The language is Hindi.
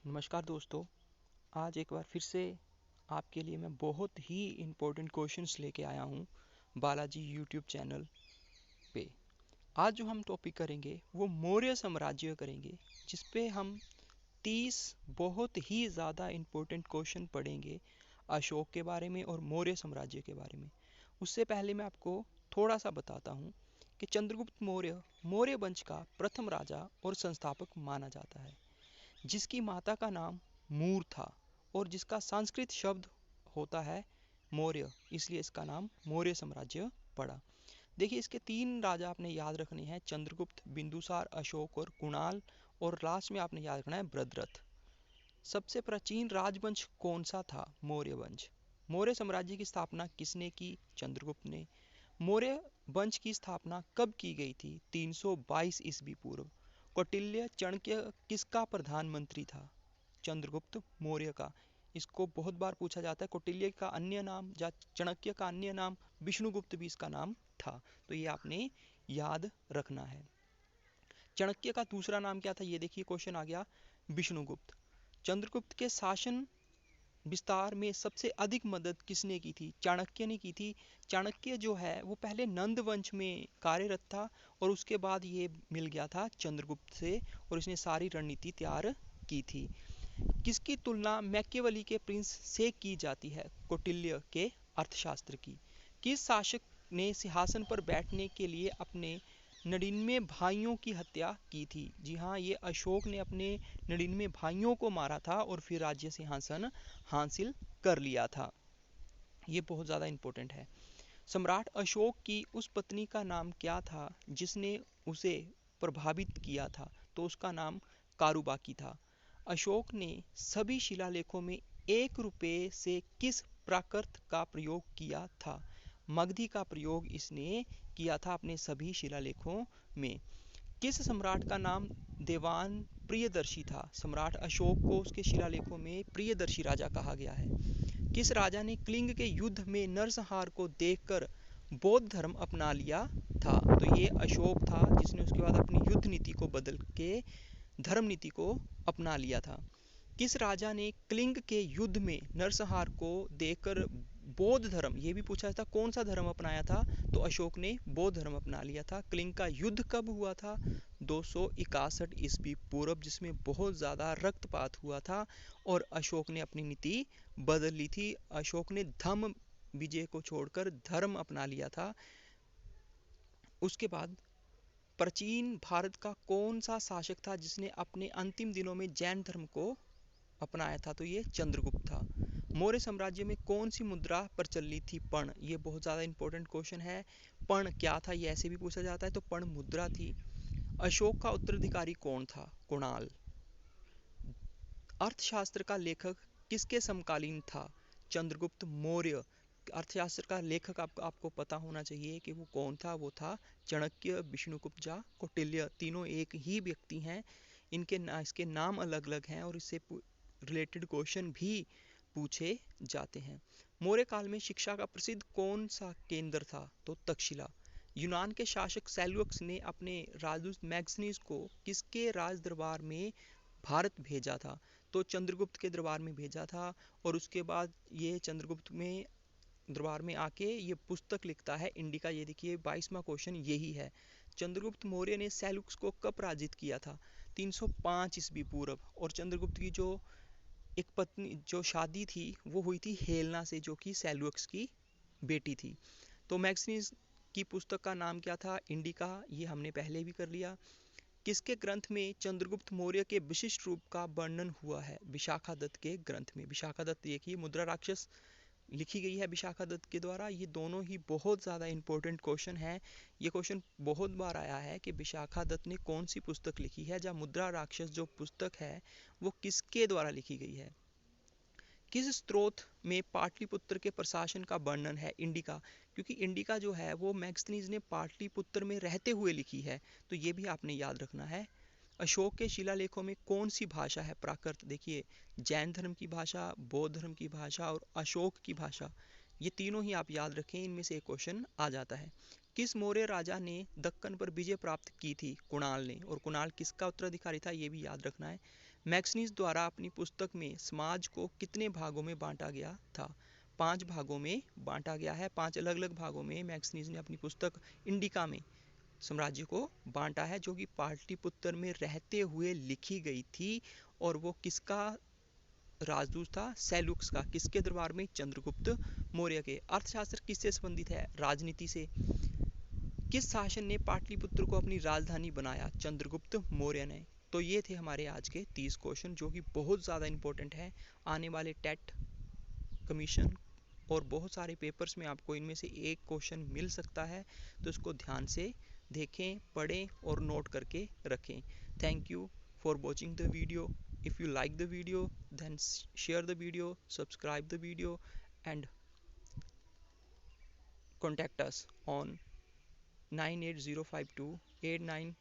नमस्कार दोस्तों। आज एक बार फिर से आपके लिए मैं बहुत ही इम्पोर्टेंट क्वेश्चंस लेके आया हूँ बालाजी यूट्यूब चैनल पे। आज जो हम टॉपिक करेंगे वो मौर्य साम्राज्य करेंगे, जिस पे हम 30 बहुत ही ज़्यादा इम्पोर्टेंट क्वेश्चन पढ़ेंगे अशोक के बारे में और मौर्य साम्राज्य के बारे में। उससे पहले मैं आपको थोड़ा सा बताता हूँ कि चंद्रगुप्त मौर्य मौर्य वंश का प्रथम राजा और संस्थापक माना जाता है, जिसकी माता का नाम मूर था और जिसका संस्कृत शब्द होता है मौर्य, इसलिए इसका नाम मौर्य साम्राज्य पड़ा। देखिए, इसके 3 राजा आपने याद रखने हैं: चंद्रगुप्त, बिंदुसार, अशोक और कुणाल। और लास्ट में आपने याद रखना है भद्रथ। सबसे प्राचीन राजवंश कौन सा था? मौर्य वंश। मौर्य साम्राज्य की स्थापना किसने की? चंद्रगुप्त ने। मौर्य वंश की स्थापना कब की गई थी? 322 ईस्वी पूर्व। कौटिल्य चाणक्य किसका प्रधानमंत्री था? चंद्रगुप्त मौर्य का। इसको बहुत बार पूछा जाता है। कौटिल्य का अन्य नाम या चाणक्य का अन्य नाम विष्णुगुप्त भी इसका नाम था, तो ये आपने याद रखना है। चाणक्य का दूसरा नाम क्या था? ये देखिए, क्वेश्चन आ गया विष्णुगुप्त। चंद्रगुप्त के शासन विस्तार में सबसे अधिक मदद किसने की थी? चाणक्य ने की थी। चाणक्य जो है वो पहले नंद वंश में कार्यरत था और उसके बाद ये मिल गया था चंद्रगुप्त से और इसने सारी रणनीति तैयार की थी। किसकी तुलना मैकियावेली के प्रिंस से की जाती है? कौटिल्य के अर्थशास्त्र की। किस शासक ने सिंहासन पर बैठने के लिए अपने 99 भाइयों की हत्या की थी? जी हाँ, ये अशोक ने अपने 99 भाइयों को मारा था और फिर राज्य सिंहासन हासिल कर लिया था। ये बहुत ज़्यादा इम्पोर्टेंट है। सम्राट अशोक की उस पत्नी का नाम क्या था जिसने उसे प्रभावित किया था? तो उसका नाम कारूबाकी था। अशोक ने सभी शिलालेखों में 1 रुपये से किस प्राकृत का प्रयोग किया था? मगधी का प्रयोग इसने किया था अपने सभी शिलालेखों में। किस सम्राट का नाम देवान प्रियदर्शी था? सम्राट अशोक को उसके शिलालेखों में प्रियदर्शी राजा कहा गया है। किस राजा ने कलिंग के युद्ध में नरसंहार को देखकर बौद्ध धर्म अपना लिया था? तो ये अशोक था, जिसने उसके बाद अपनी युद्ध नीति को बदल के धर्म नीति को अपना लिया था। किस राजा ने कलिंग के युद्ध में नरसंहार को देखकर बौद्ध धर्म, ये भी पूछा था, कौन सा धर्म अपनाया था? तो अशोक ने बौद्ध धर्म अपना लिया था। कलिंग का युद्ध कब हुआ था? 261 ईस्वी पूर्व, जिसमें बहुत ज़्यादा रक्तपात हुआ था और अशोक ने अपनी नीति बदल ली थी। अशोक ने धम्म विजय को छोड़कर धर्म अपना लिया था। उसके बाद प्राचीन भारत का कौन सा शासक था जिसने अपने अंतिम दिनों में जैन धर्म को अपनाया था? तो ये चंद्रगुप्त था। मौर्य साम्राज्य में कौन सी मुद्रा प्रचलित थी? पर्ण। ये बहुत ज़्यादा इंपॉर्टेंट क्वेश्चन है। पर्ण क्या था, ये ऐसे भी पूछा जाता है। तो पर्ण मुद्रा थी। अशोक का उत्तराधिकारी कौन था? कुणाल। अर्थशास्त्र का लेखक किसके समकालीन था? चंद्रगुप्त मौर्य। अर्थशास्त्र का लेखक आपको पता होना चाहिए कि वो कौन था। वो था चाणक्य, विष्णुगुप्त या कौटिल्य। तीनों एक ही व्यक्ति हैं। इसके नाम अलग अलग हैं और इससे रिलेटेड क्वेश्चन भी पूछे जाते हैं। मौर्य काल में शिक्षा का प्रसिद्ध कौन सा केंद्र था? तो तक्षशिला। यूनान के शासक सेल्यूकस ने अपने राजदूत मैक्सिनिस को किसके राज दरबार में भारत भेजा था? तो चंद्रगुप्त के दरबार में भेजा था और उसके बाद ये चंद्रगुप्त में दरबार में आके ये पुस्तक लिखता है इंडिका। ये देखिए, 22वां क्वेश्चन यही है। चंद्रगुप्त मौर्य ने सेल्यूकस को कब पराजित किया था? 305 ईस्वी पूर्व। और चंद्रगुप्त की जो एक पत्नी, जो शादी थी, वो हुई थी हेलना से, जो कि सेल्यूकस की बेटी थी। तो मैक्सिनिस की पुस्तक का नाम क्या था? इंडिका। ये हमने पहले भी कर लिया। किसके ग्रंथ में चंद्रगुप्त मौर्य के विशिष्ट रूप का वर्णन हुआ है? विशाखादत्त के ग्रंथ में। विशाखादत्त देखिए, मुद्रा राक्षस लिखी गई है विशाखादत्त के द्वारा। ये दोनों ही बहुत ज़्यादा इंपॉर्टेंट क्वेश्चन है। ये क्वेश्चन बहुत बार आया है कि विशाखादत्त ने कौन सी पुस्तक लिखी है, या मुद्रा राक्षस जो पुस्तक है वो किसके द्वारा लिखी गई है। किस स्रोत में पाटलिपुत्र के प्रशासन का वर्णन है? इंडिका। क्योंकि इंडिका जो है वो मैक्सिनीज ने पाटलिपुत्र में रहते हुए लिखी है, तो ये भी आपने याद रखना है। अशोक के शिलालेखों में कौन सी भाषा है? प्राकृत। देखिए, जैन धर्म की भाषा, बौद्ध धर्म की भाषा और अशोक की भाषा, ये तीनों ही आप याद रखें, इनमें से एक क्वेश्चन आ जाता है। किस मौर्य राजा ने दक्कन पर विजय प्राप्त की थी? कुणाल ने। और कुणाल किसका उत्तराधिकारी था? ये भी याद रखना है। मैक्सनीज द्वारा अपनी पुस्तक में समाज को कितने भागों में बांटा गया था? 5 भागों में बांटा गया है। 5 अलग अलग भागों में मैक्सनीज ने अपनी पुस्तक इंडिका में साम्राज्य को बांटा है, जो कि पाटलिपुत्र में रहते हुए लिखी गई थी। और वो किसका राजदूत था? सेल्युक्स का। किसके दरबार में? चंद्रगुप्त मौर्य के। अर्थशास्त्र किससे संबंधित है? राजनीति से। किस शासन ने पाटलिपुत्र को अपनी राजधानी बनाया? चंद्रगुप्त मौर्य ने। तो ये थे हमारे आज के 30 क्वेश्चन, जो कि बहुत ज़्यादा इंपॉर्टेंट है। आने वाले टेट, कमीशन और बहुत सारे पेपर्स में आपको इनमें से एक क्वेश्चन मिल सकता है, तो इसको ध्यान से देखें, पढ़ें और नोट करके रखें। Thank you for watching the video. If you like the video, then share the video, subscribe the video, and contact us on 9805289